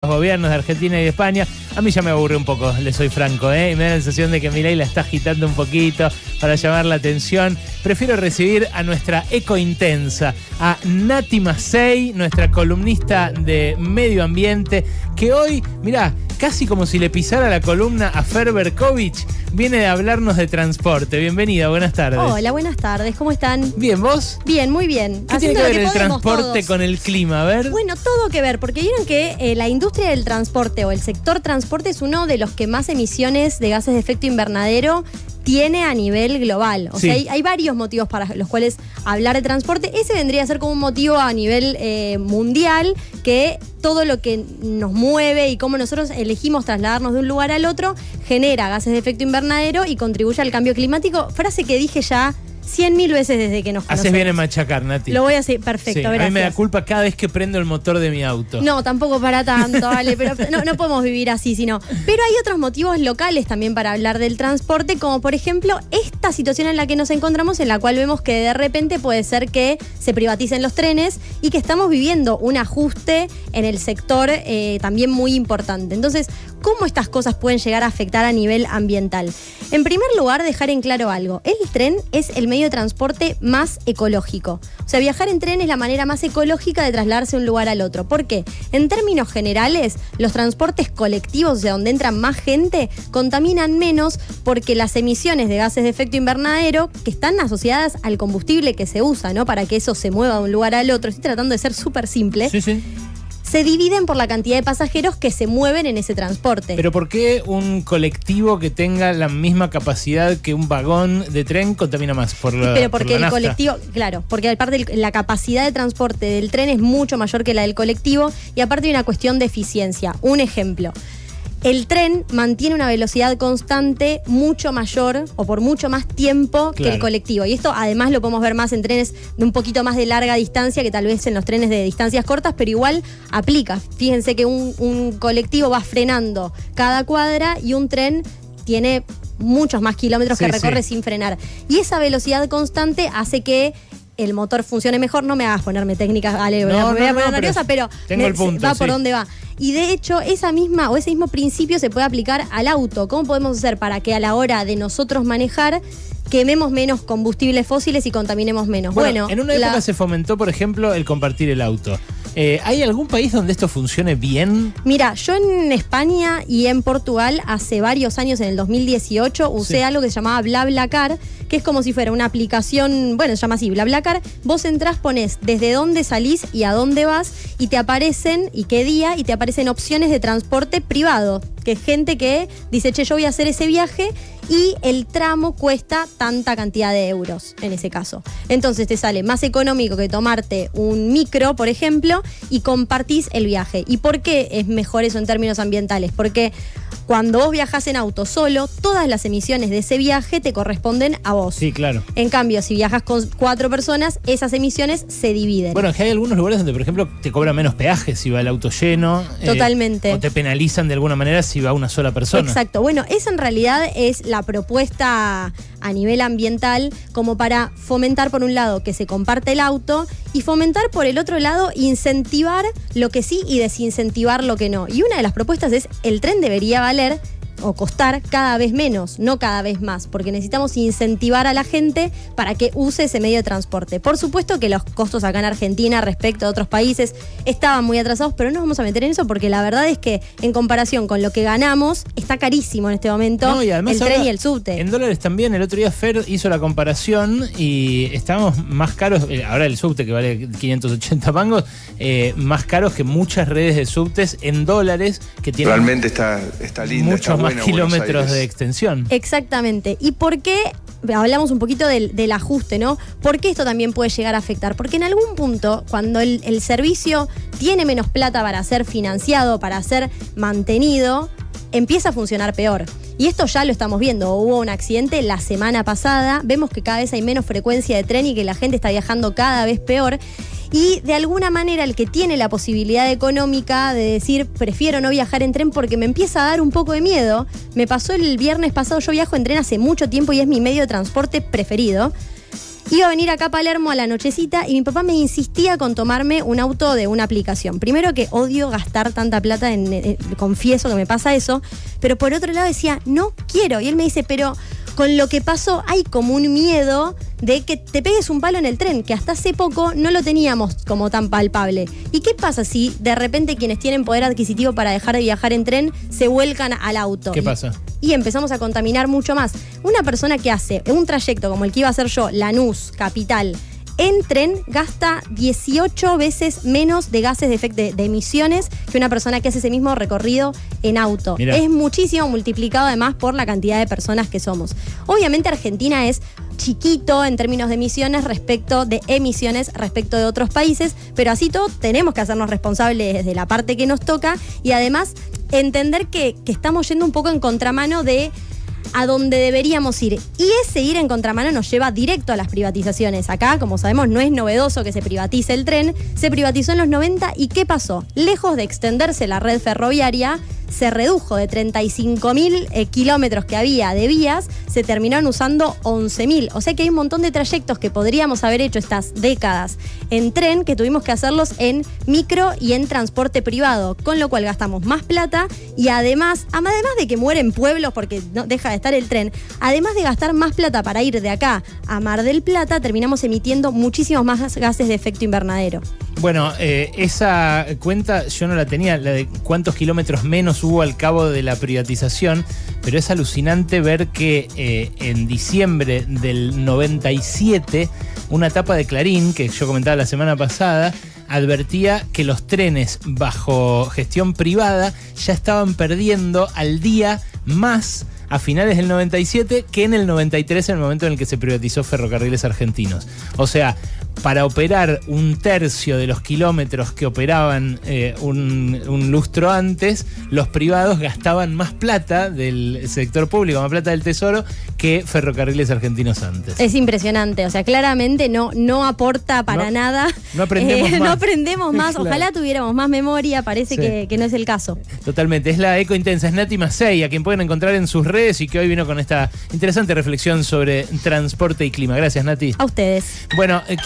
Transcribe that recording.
los gobiernos de Argentina y de España. A mí ya me aburre un poco, le soy franco, y me da la sensación de que Milei la está agitando un poquito para llamar la atención. Prefiero recibir a nuestra ecointensa, a Nati Macei, nuestra columnista de medio ambiente, que hoy, mirá, casi como si le pisara la columna a Fer Berkovich, viene a hablarnos de transporte. Bienvenida, buenas tardes. Hola, buenas tardes, ¿cómo están? Bien, ¿vos? Bien, muy bien. ¿Qué tiene que ver el transporte con el clima? A ver. Bueno, todo que ver, porque vieron que la industria del transporte o el sector transporte es uno de los que más emisiones de gases de efecto invernadero tiene a nivel global. O sea, hay varios motivos para los cuales hablar de transporte. Ese vendría a ser como un motivo a nivel mundial, que todo lo que nos mueve y cómo nosotros elegimos trasladarnos de un lugar al otro genera gases de efecto invernadero y contribuye al cambio climático. Frase que dije ya 100.000 veces desde que nos conocemos. Haces bien en machacar, Nati. Lo voy a hacer, perfecto, sí, gracias. A mí me da culpa cada vez que prendo el motor de mi auto. No, tampoco para tanto, vale, pero no podemos vivir así, sino. Pero hay otros motivos locales también para hablar del transporte, como por ejemplo esta situación en la que nos encontramos, en la cual vemos que de repente puede ser que se privaticen los trenes y que estamos viviendo un ajuste en el sector también muy importante. Entonces, ¿cómo estas cosas pueden llegar a afectar a nivel ambiental? En primer lugar, dejar en claro algo. El tren es el medio de transporte más ecológico. O sea, viajar en tren es la manera más ecológica de trasladarse de un lugar al otro. ¿Por qué? En términos generales, los transportes colectivos, o sea, donde entran más gente, contaminan menos porque las emisiones de gases de efecto invernadero, que están asociadas al combustible que se usa, ¿no? Para que eso se mueva de un lugar al otro. Estoy tratando de ser súper simple. Sí. Se dividen por la cantidad de pasajeros que se mueven en ese transporte. Pero ¿por qué un colectivo que tenga la misma capacidad que un vagón de tren contamina más? Pero porque el nafta. colectivo, claro, porque aparte la capacidad de transporte del tren es mucho mayor que la del colectivo y aparte hay una cuestión de eficiencia. Un ejemplo. El tren mantiene una velocidad constante mucho mayor o por mucho más tiempo que el colectivo. Y esto además lo podemos ver más en trenes de un poquito más de larga distancia que tal vez en los trenes de distancias cortas, pero igual aplica. Fíjense que un colectivo va frenando cada cuadra y un tren tiene muchos más kilómetros que recorre sin frenar. Y esa velocidad constante hace que el motor funcione mejor. No me hagas ponerme técnicas, Ale, me voy a poner nerviosa, pero tengo el punto, va por dónde va. Y de hecho, ese mismo principio se puede aplicar al auto. ¿Cómo podemos hacer para que a la hora de nosotros manejar quememos menos combustibles fósiles y contaminemos menos? Bueno, en una época se fomentó, por ejemplo, el compartir el auto. ¿Hay algún país donde esto funcione bien? Mira, yo en España y en Portugal hace varios años, en el 2018, usé algo que se llamaba BlaBlaCar, que es como si fuera una aplicación, bueno, se llama así, BlaBlaCar. Vos entrás, ponés desde dónde salís y a dónde vas y te aparecen, y qué día, y te aparecen opciones de transporte privado, que es gente que dice, che, yo voy a hacer ese viaje y el tramo cuesta tanta cantidad de euros, en ese caso. Entonces te sale más económico que tomarte un micro, por ejemplo, y compartís el viaje. ¿Y por qué es mejor eso en términos ambientales? Porque cuando vos viajás en auto solo, todas las emisiones de ese viaje te corresponden a vos. Sí, claro. En cambio, si viajas con 4 personas, esas emisiones se dividen. Bueno, es que hay algunos lugares donde, por ejemplo, te cobran menos peaje si va el auto lleno. Totalmente. O te penalizan de alguna manera si va una sola persona. Exacto. Bueno, esa en realidad es la propuesta a nivel ambiental, como para fomentar por un lado que se comparte el auto y fomentar por el otro lado incentivar lo que sí y desincentivar lo que no. Y una de las propuestas es el tren debería valer o costar cada vez menos, no cada vez más, porque necesitamos incentivar a la gente para que use ese medio de transporte. Por supuesto que los costos acá en Argentina respecto a otros países estaban muy atrasados, pero no nos vamos a meter en eso porque la verdad es que en comparación con lo que ganamos, está carísimo en este momento el tren y el subte. En dólares también, el otro día Fer hizo la comparación y estábamos más caros, ahora el subte que vale 580 mangos, más caros que muchas redes de subtes en dólares que tienen... Realmente está linda, muchos más kilómetros de extensión. Exactamente. ¿Y por qué? Hablamos un poquito del ajuste, ¿no? ¿Por qué esto también puede llegar a afectar? Porque en algún punto, cuando el servicio tiene menos plata para ser financiado, para ser mantenido, empieza a funcionar peor. Y esto ya lo estamos viendo. Hubo un accidente la semana pasada. Vemos que cada vez hay menos frecuencia de tren y que la gente está viajando cada vez peor. Y de alguna manera el que tiene la posibilidad económica de decir prefiero no viajar en tren porque me empieza a dar un poco de miedo. Me pasó el viernes pasado, yo viajo en tren hace mucho tiempo y es mi medio de transporte preferido. Iba a venir acá a Palermo a la nochecita y mi papá me insistía con tomarme un auto de una aplicación. Primero que odio gastar tanta plata, confieso que me pasa eso, pero por otro lado decía, no quiero. Y él me dice, pero con lo que pasó hay como un miedo de que te pegues un palo en el tren, que hasta hace poco no lo teníamos como tan palpable. ¿Y qué pasa si de repente quienes tienen poder adquisitivo para dejar de viajar en tren se vuelcan al auto? ¿Qué pasa? Y empezamos a contaminar mucho más. Una persona que hace un trayecto como el que iba a hacer yo, Lanús, Capital, en tren gasta 18 veces menos de gases de emisiones que una persona que hace ese mismo recorrido en auto. Mirá. Es muchísimo multiplicado además por la cantidad de personas que somos. Obviamente Argentina es chiquito en términos de emisiones respecto de otros países, pero así todo tenemos que hacernos responsables desde la parte que nos toca y además entender que estamos yendo un poco en contramano de a donde deberíamos ir. Y ese ir en contramano nos lleva directo a las privatizaciones. Acá, como sabemos, no es novedoso que se privatice el tren. Se privatizó en los 90 y ¿qué pasó? Lejos de extenderse la red ferroviaria, se redujo de 35.000 kilómetros que había de vías, se terminaron usando 11.000. O sea que hay un montón de trayectos que podríamos haber hecho estas décadas en tren que tuvimos que hacerlos en micro y en transporte privado, con lo cual gastamos más plata y además de que mueren pueblos porque no deja de estar el tren, además de gastar más plata para ir de acá a Mar del Plata, terminamos emitiendo muchísimos más gases de efecto invernadero. Bueno, esa cuenta yo no la tenía, la de cuántos kilómetros menos hubo al cabo de la privatización, pero es alucinante ver que en diciembre del 97, una tapa de Clarín, que yo comentaba la semana pasada, advertía que los trenes bajo gestión privada ya estaban perdiendo al día más a finales del 97 que en el 93, en el momento en el que se privatizó Ferrocarriles Argentinos. O sea, para operar un tercio de los kilómetros que operaban un lustro antes, los privados gastaban más plata del sector público, más plata del Tesoro, que Ferrocarriles Argentinos antes. Es impresionante, o sea, claramente no aporta para nada. No aprendemos más. No aprendemos más, Claro. Ojalá tuviéramos más memoria, parece Sí. que no es el caso. Totalmente, es la Eco Intensa, es Nati Macei, a quien pueden encontrar en sus redes y que hoy vino con esta interesante reflexión sobre transporte y clima. Gracias, Nati. A ustedes. Bueno, quiero